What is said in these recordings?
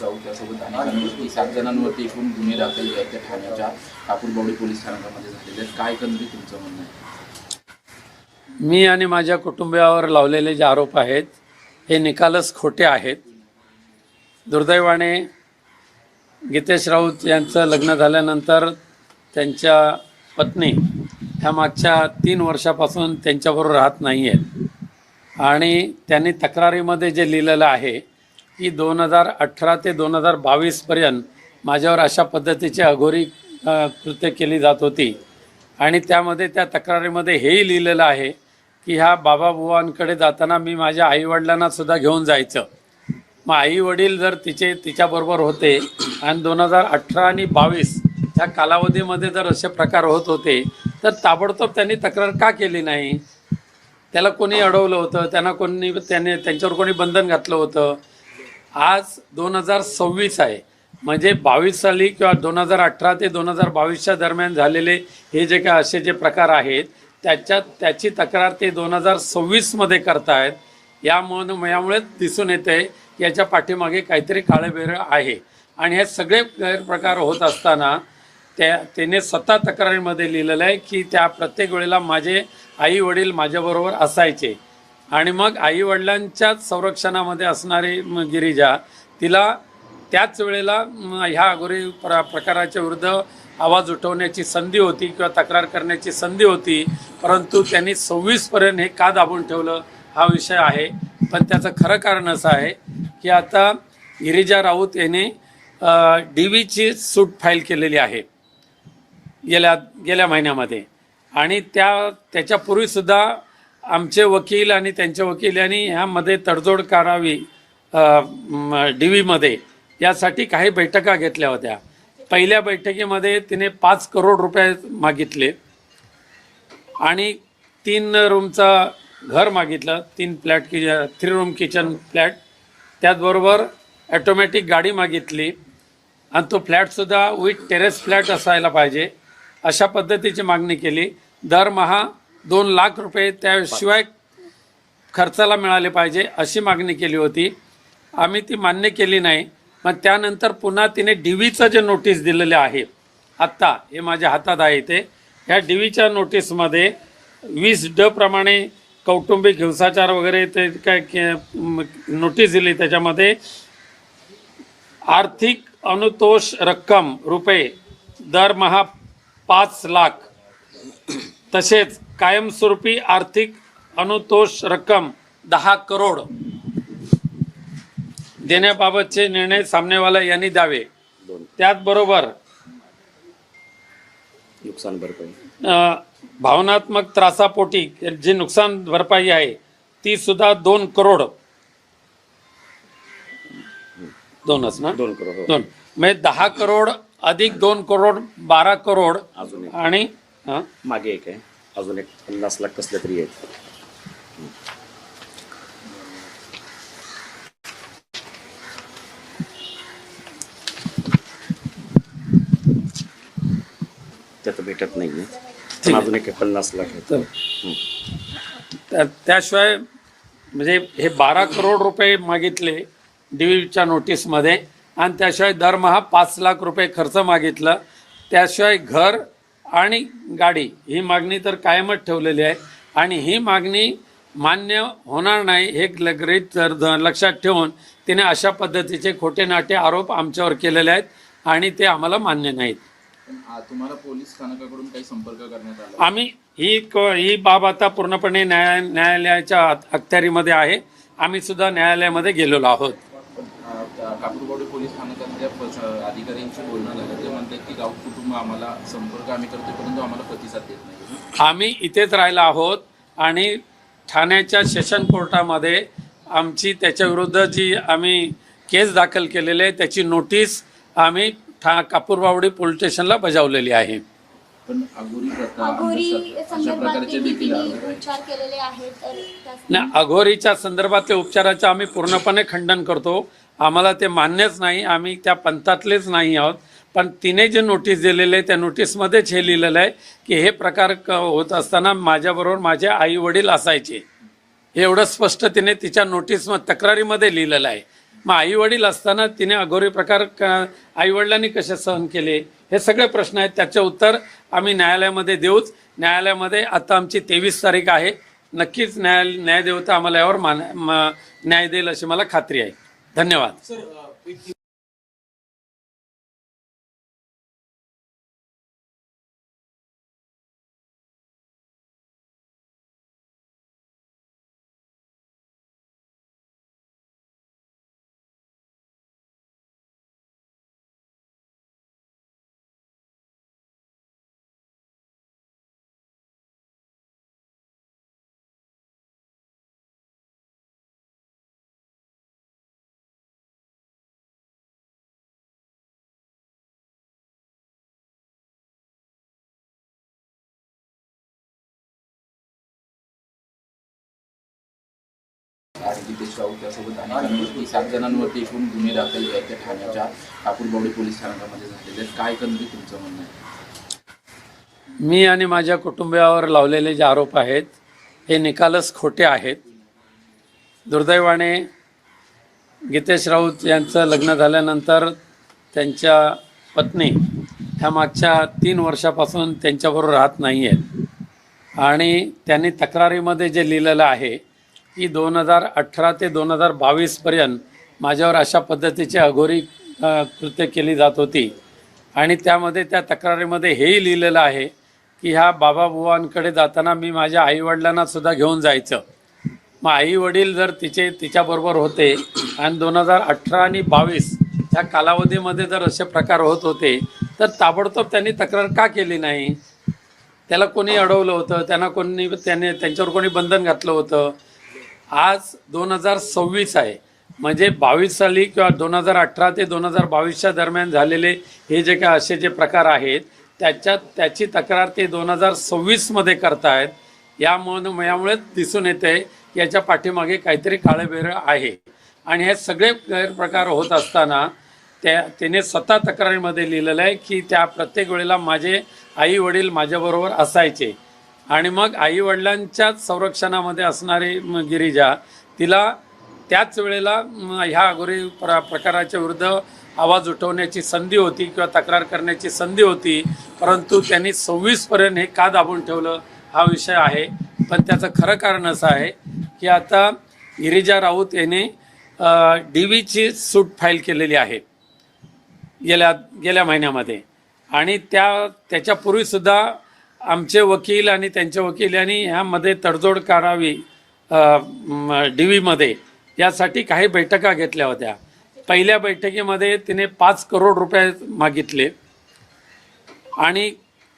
राऊत त्यासोबत अनेकांवरती 7 जणांवरती एकूण गुन्हे दाखल जे आहेत ते ठाण्याच्या कापूरबावडी पोलीस स्थानकामध्ये झालेले आहेत. काय एकंदरीत तुमचं म्हणणं आहे? मी आणि माझ्या कुटुंबियावर लावलेले जे आरोप आहेत हे निकालच खोटे आहेत. दुर्दैवाने गीतेश राऊत यांचं लग्न झाल्यानंतर त्यांच्या पत्नी ह्या मागच्या 3 वर्षापासून त्यांच्याबरोबर राहत नाही आहेत आणि त्यांनी तक्रारीमध्ये जे लिहिलेलं आहे की 2018 ते 2022पर्यंत माझ्यावर अशा पद्धतीची अघोरी कृत्य केली जात होती आणि त्यामध्ये त्या तक्रारीमध्ये हेही लिहिलेलं आहे की ह्या बाबाबुवांकडे जाताना मी माझ्या आईवडिलांना सुद्धा घेऊन जायचं. मग आईवडील जर तिच्याबरोबर होते आणि 2018 आणि 22 ह्या कालावधीमध्ये जर असे प्रकार होत होते तर ताबडतोब त्यांनी तक्रार का केली नाही? त्याला कोणी अडवलं होतं? त्यांच्यावर कोणी बंधन घातलं होतं? आज 2026 आहे, म्हणजे 22 साली किंवा 2018 ते 2022च्या दरम्यान झालेले हे जे काय असे जे प्रकार आहेत त्याची तक्रार ते 2026मध्ये करतायत. यामुळे दिसून येते की याच्या पाठीमागे काहीतरी काळेबेरं आहे आणि हे सगळे गैरप्रकार होत असताना त्याने स्वतः तक्रारीमध्ये लिहिलेलं आहे की त्या प्रत्येक वेळेला माझे आई वडील माझ्याबरोबर असायचे आणि मग आईवडिलांच्याच संरक्षणामध्ये असणारी गिरिजा तिला त्याच वेळेला ह्या अघोरी प्रकाराच्या विरुद्ध आवाज उठवण्याची संधी होती किंवा तक्रार करण्याची संधी होती, परंतु त्यांनी 26पर्यंत हे का दाबून ठेवलं हा विषय आहे. पण त्याचं खरं कारण असं आहे की आता गिरिजा राऊत याने DVची सूट फाईल केलेली आहे गेल्या महिन्यामध्ये आणि त्याच्यापूर्वीसुद्धा आमचे वकील आणि त्यांचे वकील यांनी ह्यामध्ये तडजोड करावी DVमध्ये यासाठी काही बैठका घेतल्या होत्या. पहिल्या बैठकीमध्ये तिने 5 करोड रुपये मागितले आणि 3 रूमचा घर मागितलं, 3 रूम किचन फ्लॅट, त्याचबरोबर ॲटोमॅटिक गाडी मागितली आणि तो फ्लॅटसुद्धा विथ टेरेस फ्लॅट असायला पाहिजे अशा पद्धतीची मागणी केली. दरमहा 2 लाख रुपये त्याशिवाय खर्चाला मिळाले पाहिजे अशी मागणी केली होती. आम्ही ती मान्य केली नाही. मग त्यानंतर पुन्हा तिने DVचं जे नोटीस दिलेले आहे आत्ता हे माझ्या हातात आहे ते, ह्या DVच्या नोटीसमध्ये 20D प्रमाणे कौटुंबिक हिंसाचार वगैरे ते काय नोटीस दिली. त्याच्यामध्ये आर्थिक अनुतोष रक्कम रुपये दरमहा 5 लाख, तसेच कायमस्वरूपी आर्थिक अनुतोष रक्कम 10 करोड देण्याबाबतचे निर्णय सामनेवाला यांनी द्यावे. त्याचबरोबर नुकसान भरपाई भावनात्मक त्रासापोटी जी नुकसान भरपाई आहे ती सुद्धा 2 करोड, 2च ना, 2 करोड 2 म्हणजे 10 करोड अधिक 2 करोड 12 करोड अजून एक आणि मागे एक आहे, अजून एक 50 लाख कसले तरी आहेत. त्यात भेटत नाही, अजून एक 50 लाख आहे. त्याशिवाय म्हणजे हे 12 करोड रुपये मागितले DVच्या नोटीसमध्ये आणि त्याशिवाय दरमहा 5 लाख रुपये खर्च मागितलं. त्याशिवाय घर आणि गाडी ही मागणी तर कायमच ठेवलेली आहे आणि ही मागणी मान्य होणार नाही हे लक्षात ठेवून तिने अशा पद्धतीचे खोटे नाटे आरोप आमच्यावर केलेले आहेत आणि ते आम्हाला मान्य नाहीत. तुम्हाला पोलीस स्थानकाकडून काही संपर्क करण्यात आला? आम्ही ही बाब आता पूर्णपणे न्यायालयाच्या अखत्यारीमध्ये आहे. आम्ही सुद्धा न्यायालयामध्ये गेलेलो आहोत. कापूरबावडी पोलीस स्थानकातल्या अधिकाऱ्यांशी बोलणं झालं, ते म्हणतात की राऊत कुटुंब आम्हाला संपर्क आम्ही करतो परंतु आम्हाला प्रतिसाद देत नाही. आम्ही इथेच राहिलो आहोत आणि ठाण्याच्या सेशन कोर्टामध्ये आमची त्याच्याविरुद्ध जी आम्ही केस दाखल केलेली आहे त्याची नोटीस आम्ही कापूरबावडी पोलीस स्टेशनला बजावलेली आहे. पण अघोरीच्या संदर्भातल्या उपचाराचं आम्ही पूर्णपणे खंडन करतो. आम्हाला ते मान्यच नाही, आम्ही त्या पंथातलेच नाही आहोत. पण तिने जे नोटीस दिलेले आहे त्या नोटीसमध्येच हे लिहिलेलं आहे की हे प्रकार होत असताना माझ्याबरोबर माझे आई वडील असायचे. हे एवढं स्पष्ट तिने तिच्या नोटीस तक्रारीमध्ये लिहिलेलं आहे. मग आई वडील असताना तिने अघोरी प्रकार आई वडिलांनी कसे सहन केले, हे सगळे प्रश्न आहेत. त्याचे उत्तर आम्ही न्यायालयामध्ये देऊच. न्यायालयामध्ये आता आमची 23 तारीख आहे. नक्कीच न्यायदेवता आम्हाला यावर न्याय देईल अशी मला खात्री आहे. धन्यवाद. आज गितेश राऊत त्यासोबत अनेकांवरती 7 जणांवरती एकूण गुन्हे दाखल आहेत त्या ठाण्याच्या कापूरबावडी पोलीस स्थानकामध्ये झालेले आहेत. काय एकंदरीत तुमचं म्हणणं आहे? मी आणि माझ्या कुटुंबियावर लावलेले जे आरोप आहेत हे निकालच खोटे आहेत. दुर्दैवाने गितेश राऊत यांचं लग्न झाल्यानंतर त्यांच्या पत्नी ह्या मागच्या 3 वर्षापासून त्यांच्याबरोबर राहत नाही आहेत आणि त्यांनी तक्रारीमध्ये जे लिहिलेलं आहे की 2018 ते 2022पर्यंत माझ्यावर अशा पद्धतीची अघोरी कृत्य केली जात होती आणि त्यामध्ये त्या तक्रारीमध्ये हेही लिहिलेलं आहे की ह्या बाबाबुवांकडे जाताना मी माझ्या आईवडिलांना सुद्धा घेऊन जायचं. मग आईवडील जर तिच्याबरोबर होते आणि 2018 आणि 22 ह्या कालावधीमध्ये जर असे प्रकार होत होते तर ताबडतोब त्यांनी तक्रार का केली नाही? त्याला कोणी अडवलं होतं? त्यांच्यावर कोणी बंधन घातलं होतं? आज 2026 आहे, म्हणजे 22 साली किंवा 2018 ते 2022च्या दरम्यान झालेले हे जे काय असे जे प्रकार आहेत त्याची तक्रार ते 2026मध्ये करतायत. यामुळे दिसून येते याच्या पाठीमागे काहीतरी काळेबेरं आहे आणि हे सगळे गैरप्रकार होत असताना त्याने स्वतः तक्रारीमध्ये लिहिलेलं आहे की त्या प्रत्येक वेळेला माझे आई वडील माझ्याबरोबर असायचे आणि मग आईवडिलांच्याच संरक्षणामध्ये असणारी गिरिजा तिला त्याच वेळेला ह्या अघोरी प्रकाराच्या विरुद्ध आवाज उठवण्याची संधी होती किंवा तक्रार करण्याची संधी होती, परंतु त्यांनी 26पर्यंत हे का दाबून ठेवलं हा विषय आहे. पण त्याचं खरं कारण असं आहे की आता गिरिजा राऊत याने DVची सूट फाईल केलेली आहे गेल्या महिन्यामध्ये आणि त्याच्यापूर्वीसुद्धा आमचे वकील आणि त्यांच्या वकील यांनी ह्यामध्ये तडजोड करावी DVमध्ये यासाठी काही बैठका घेतल्या होत्या. पहिल्या बैठकीमध्ये तिने 5 करोड रुपये मागितले आणि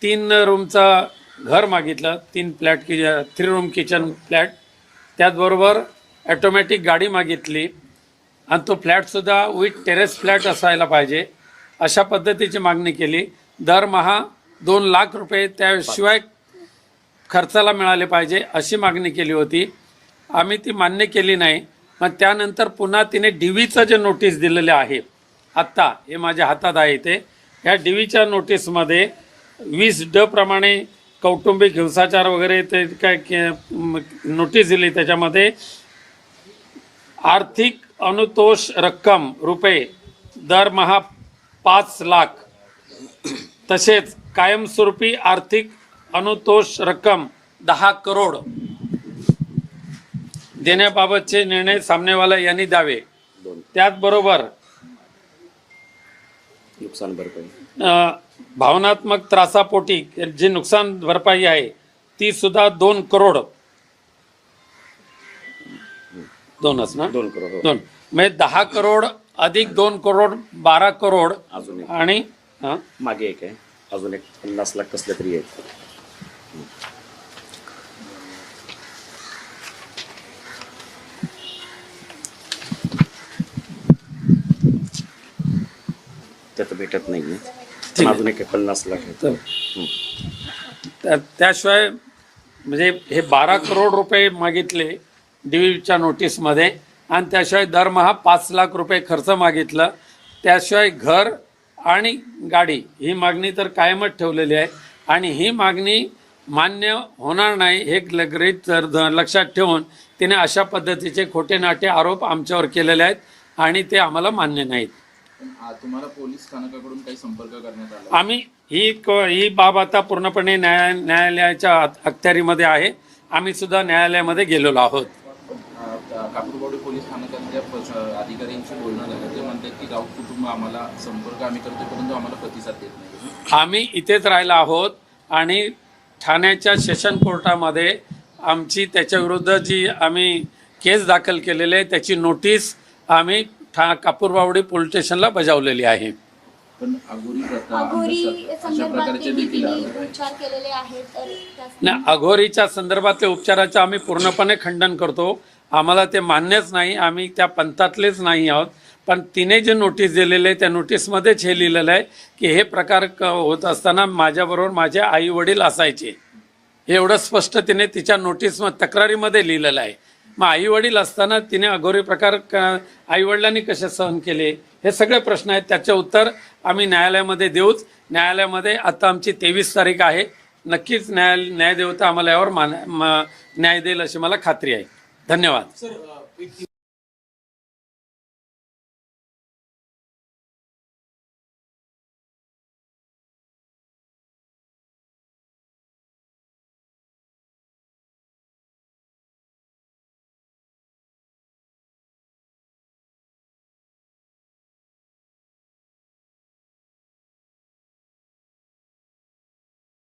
3 रूमचा घर मागितलं, 3 रूम किचन फ्लॅट, त्याचबरोबर ॲटोमॅटिक गाडी मागितली आणि तो फ्लॅटसुद्धा विथ टेरेस फ्लॅट असायला पाहिजे अशा पद्धतीची मागणी केली. दरमहा 2 लाख रुपये त्याशिवाय खर्चाला मिळाले पाहिजे अशी मागणी केली होती. आम्ही ती मान्य केली नाही. मग त्यानंतर पुन्हा तिने DVचं जे नोटीस दिलेले आहे आत्ता हे माझ्या हातात आहे ते, ह्या DVच्या नोटीसमध्ये 20D प्रमाणे कौटुंबिक हिंसाचार वगैरे ते काय नोटीस दिली. त्याच्यामध्ये आर्थिक अनुतोष रक्कम रुपये दरमहा 5 लाख, तसेच कायमस्वरूपी आर्थिक अनुतोष रक्कम 10 करोड देण्याबाबतचे निर्णय सामनेवाला यांनी द्यावे. त्याचबरोबर नुकसान भरपाई, भावनात्मक त्रासापोटी जी नुकसान भरपाई आहे ती सुद्धा 2 करोड, 2च ना, 2 करोड 2 म्हणजे 10 करोड अधिक 2 करोड 12 करोड अजून एक आणि मागे एक आहे, अजून एक 50 लाख कसले तरी आहेत. त्यात भेटत नाहीये, पण अजून एक 50 लाख आहे. त्याशिवाय म्हणजे हे 12 करोड रुपये मागितले DVच्या नोटीसमध्ये आणि त्याशिवाय दरमहा 5 लाख रुपये खर्च मागितला. त्याशिवाय घर आणि गाडी ही मागणी तर कायमच ठेवलेली आहे आणि ही मागणी मान्य होणार नाही हे लक्षात ठेवून तिने अशा पद्धतीचे खोटे नाटे आरोप आमच्यावर केलेले आहेत आणि ते आम्हाला मान्य नाहीत. पण तुम्हाला पोलीस स्थानकाकडून काही संपर्क करण्यात आला? ही बाब आता पूर्णपणे न्यायालयाच्या अखत्यारीमध्ये आहे. आम्ही सुद्धा न्यायालयामध्ये गेलेलो आहोत. कापूरबावडी पोलीस स्थानकातल्या अधिकाऱ्यांशी बोलणं झालं, ते म्हणतात की राऊत कुटुंब आम्हाला संपर्क आम्ही करतो परंतु आम्हाला प्रतिसाद देत नाही. आम्ही इथेच राहिलो आहोत आणि ठाण्याच्या सेशन कोर्टामध्ये आमची त्याच्याविरुद्ध जी आम्ही केस दाखल केलेली आहे त्याची नोटीस आम्ही कापूरबावडी पोलीस स्टेशनला बजावलेली आहे. पण अघोरी प्रथा अघोरी अशा संदर्भात प्रकारचे देखील उपचार केलेले आहेत, तर नाही, अघोरीच्या संदर्भातल्या उपचाराचं आम्ही पूर्णपणे खंडन करतो. आम्हाला ते मान्यच नाही. आम्ही त्या पंथातलेच नाही आहोत. पण तिने जे नोटीस दिलेले आहे त्या नोटीसमध्येच हे लिहिलेलं आहे की हे प्रकार होत असताना माझ्याबरोबर माझे आई वडील असायचे. एवढं स्पष्ट तिने तिच्या तक्रारीमध्ये लिहिलेलं आहे. मग आई वडील असताना तिने अघोरी प्रकार आई वडिलांनी कसे सहन केले, हे सगळे प्रश्न आहेत. त्याचे उत्तर आम्ही न्यायालयामध्ये देऊच. न्यायालयामध्ये आता आमची 23 तारीख आहे. नक्कीच न्यायदेवता आम्हाला यावर न्याय देईल अशी मला खात्री आहे. धन्यवाद.